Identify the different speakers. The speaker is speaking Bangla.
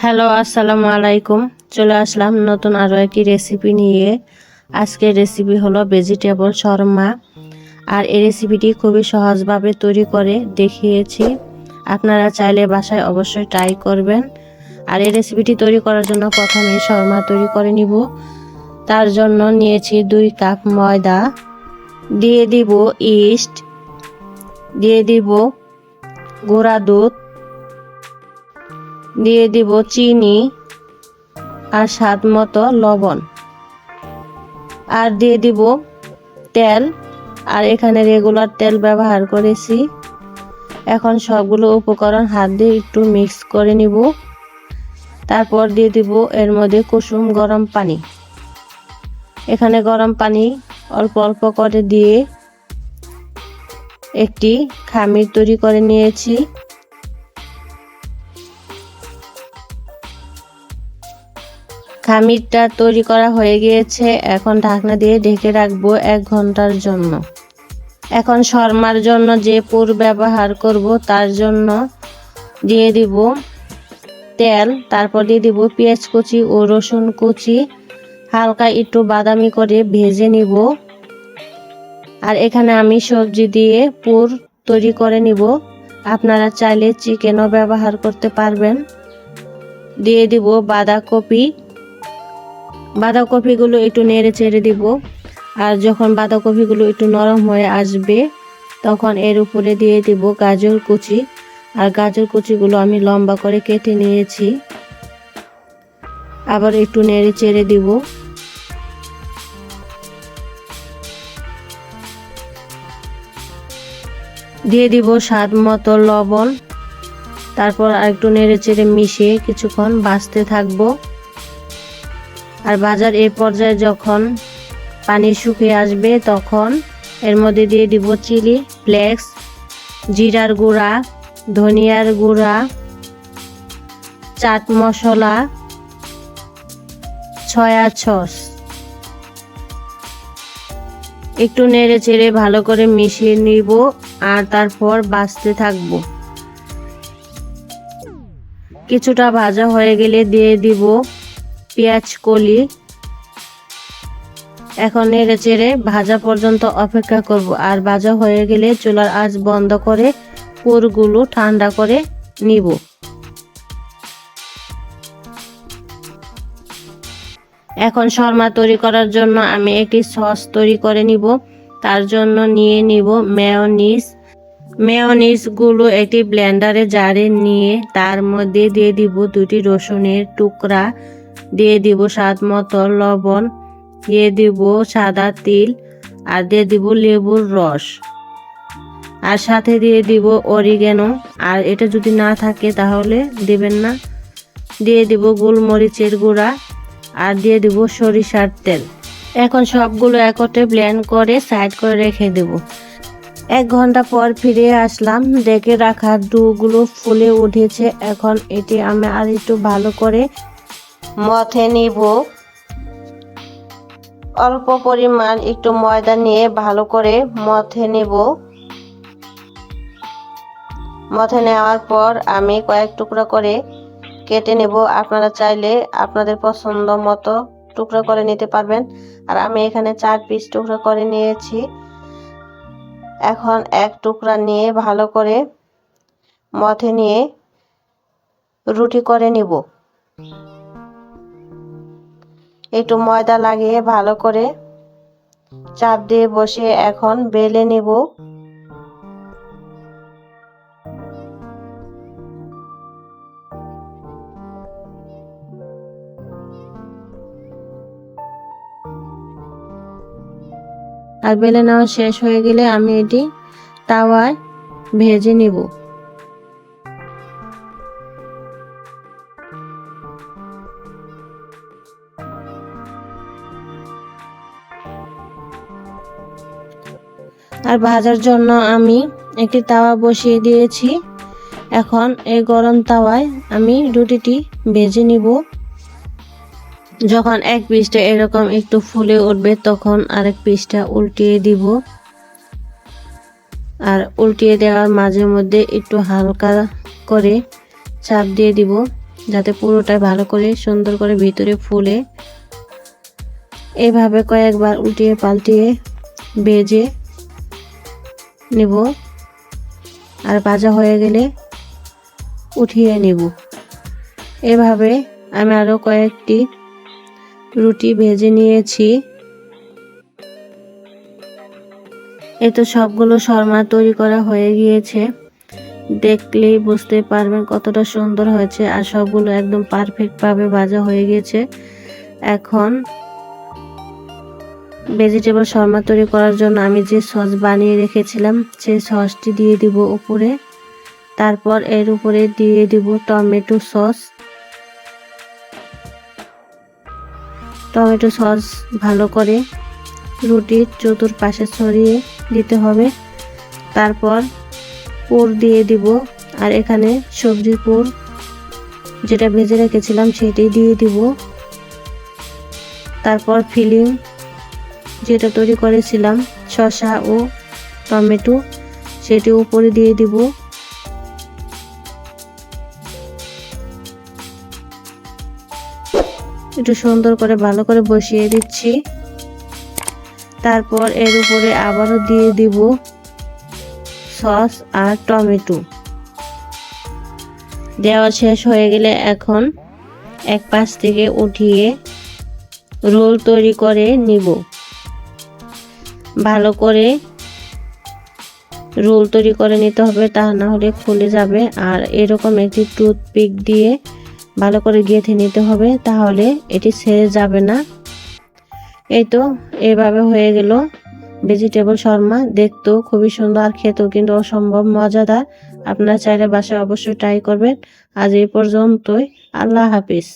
Speaker 1: হ্যালো, আসসালামু আলাইকুম। চলে আসলাম নতুন আরও একটি রেসিপি নিয়ে। আজকের রেসিপি হলো ভেজিটেবল শর্মা। আর এই রেসিপিটি খুবই সহজভাবে তৈরি করে দেখিয়েছি। আপনারা চাইলে বাসায় অবশ্যই ট্রাই করবেন। আর এই রেসিপিটি তৈরি করার জন্য প্রথমে শর্মা তৈরি করে নিব। তার জন্য নিয়েছি 2 কাপ ময়দা, দিয়ে দিব ইস্ট, দিয়ে দিব গুঁড়া দুধ, দিয়ে দিব চিনি আর স্বাদ মতো লবণ, আর দিয়ে দিব তেল। আর এখানে রেগুলার তেল ব্যবহার করেছি। এখন সবগুলো উপকরণ হাত দিয়ে একটু মিক্স করে নিব। তারপর দিয়ে দিব এর মধ্যে কুসুম গরম পানি। এখানে গরম পানি অল্প অল্প করে দিয়ে একটি খামির তৈরি করে নিয়েছি। খামিরটা তৈরি করা হয়ে গিয়েছে। এখন ঢাকনা দিয়ে ঢেকে রাখবো 1 ঘন্টার জন্য। এখন শর্মার জন্য যে পুর ব্যবহার করব তার জন্য দিয়ে দিব তেল, তারপর দিয়ে দিব পেঁয়াজ কুচি ও রসুন কুচি, হালকা একটু বাদামি করে ভেজে নিব। আর এখানে আমি সবজি দিয়ে পুর তৈরি করে নিব। আপনারা চাইলে চিকেনও ব্যবহার করতে পারবেন। দিয়ে দিব বাঁধাকপিগুলো একটু নেড়ে চেড়ে দিব। আর যখন বাঁধাকপিগুলো একটু নরম হয়ে আসবে তখন এর উপরে দিয়ে দিব গাজর কুচি। আর গাজর কুচিগুলো আমি লম্বা করে কেটে নিয়েছি। আবার একটু নেড়ে চেড়ে দিব। দিয়ে দিব স্বাদ মতো লবণ। তারপর আরেকটু নেড়ে চেড়ে মিশিয়ে কিছুক্ষণ ভাজতে থাকবো। আর ভাজার এই পর্যায়ে যখন পানি শুকিয়ে আসবে তখন এর মধ্যে দিয়ে দিব চিলি ফ্লেক্স, জিরার গুঁড়া, ধনিয়ার গুঁড়া, চাট মশলা, সয়া সস। একটু নেড়ে চেড়ে ভালো করে মিশিয়ে নিব। আর তারপর ভাজতে থাকব। কিছুটা ভাজা হয়ে গেলে দিয়ে দিব পেঁয়াজ কলি। এখন নেড়ে চেড়ে ভাজা পর্যন্ত অপেক্ষা করব। আর ভাজা হয়ে গেলে চুলার আঁচ বন্ধ করে পুরগুলো ঠান্ডা করে নিব। এখন শর্মা তৈরি করার জন্য আমি একটি সস তৈরি করে নিব। তার জন্য নিয়ে নিব মেয়োনিজগুলো একটি ব্লেন্ডারে জারে নিয়ে তার মধ্যে দিয়ে দিব 2টি রসুনের টুকরা, দিয়ে দিব স্বাদ মতো লবণ, দিয়ে দিব সাদা তিল, আর দিয়ে দিব লেবুর রস, আর সাথে দিয়ে দিব অরিগ্যানো। আর এটা যদি না থাকে তাহলে দিবেন না। দিয়ে দিব গোলমরিচের গুঁড়া, আর দিয়ে দিব সরিষার তেল। এখন সবগুলো একত্রে ব্লেন্ড করে সাইড করে রেখে দেব। 1 ঘন্টা পর ফিরে আসলাম। ডেকে রাখা ডোগুলো ফুলে উঠেছে। এখন এটি আমি আর একটু ভালো করে মথে নিব। অল্প পরিমাণ একটু ময়দা নিয়ে ভালো করে মথে নেব। মথে নেওয়ার পর আমি কয়েক টুকরা করে কেটে নেব। আপনারা চাইলে আপনাদের পছন্দ মতো টুকরা করে নিতে পারবেন। আর আমি এখানে 4 পিস টুকরা করে নিয়েছি। এখন এক টুকরা নিয়ে ভালো করে মথে নিয়ে রুটি করে নিব। একটু ময়দা লাগিয়ে ভালো করে চাপ দিয়ে বসিয়ে এখন বেলে নেব। আর বেলে নেওয়া শেষ হয়ে গেলে আমি এটি তাওয়ায় ভেজে নিব। আর ভাজার জন্য আমি একটি তাওয়া বসিয়ে দিয়েছি। এখন এই গরম তাওয়ায় আমি রুটিটি ভেজে নিব। যখন এক পিসটা এরকম একটু ফুলে উঠবে তখন আরেক পিসটা উল্টিয়ে দিব। আর উল্টিয়ে দেওয়ার মাঝে মধ্যে একটু হালকা করে চাপ দিয়ে দিব। যাতে পুরোটাই ভালো করে সুন্দর করে ভিতরে ফুলে। এভাবে কয়েকবার উল্টিয়ে পাল্টিয়ে ভেজে নেব, আর ভাজা হয়ে গেলে উঠিয়ে নেব। এভাবে আমি আরো কয়েকটি রুটি ভেজে নিয়েছি। এই তো সবগুলো শর্মা তৈরি করা হয়ে গিয়েছে। দেখলেই বুঝতে পারবেন কতটা সুন্দর হয়েছে, আর সবগুলো একদম পারফেক্ট ভাবে ভাজা হয়ে গিয়েছে। এখন ভেজিটেবল শর্মা তৈরি করার জন্য আমি যে সস বানিয়ে রেখেছিলাম সেই সসটি দিয়ে দিব উপরে। তারপর এর উপরে দিয়ে দিব টমেটো সস। টমেটো সস ভালো করে রুটির চতুর্পাশে ছড়িয়ে দিতে হবে। তারপর পুর দিয়ে দিব, আর এখানে সবজির পুর যেটা ভেজে রেখেছিলাম সেটি দিয়ে দিব। তারপর ফিলিং যেটা তৈরি করেছিলাম শসা ও টমেটো সেটি উপরে দিয়ে দিব। একটু সুন্দর করে ভালো করে বসিয়ে দিচ্ছি। তারপর এর উপরে আবারও দিয়ে দিব সস আর টমেটো। দেওয়া শেষ হয়ে গেলে এখন এক পাশ থেকে উঠিয়ে রোল তৈরি করে নিব। ভালো করে রোল তৈরি করে নিতে হবে, তা না হলে খুলে যাবে। আর এরকম একটি টুথপিক দিয়ে ভালো করে গেঁথে নিতে হবে, তাহলে এটি ছেড়ে যাবে না। এই তো এভাবে হয়ে গেল ভেজিটেবল শর্মা। দেখতেও খুবই সুন্দর, আর খেতেও কিন্তু অসম্ভব মজাদার। আপনারা চাইলে বাসায় অবশ্যই ট্রাই করবেন। আজ এই পর্যন্তই। আল্লাহ হাফিজ।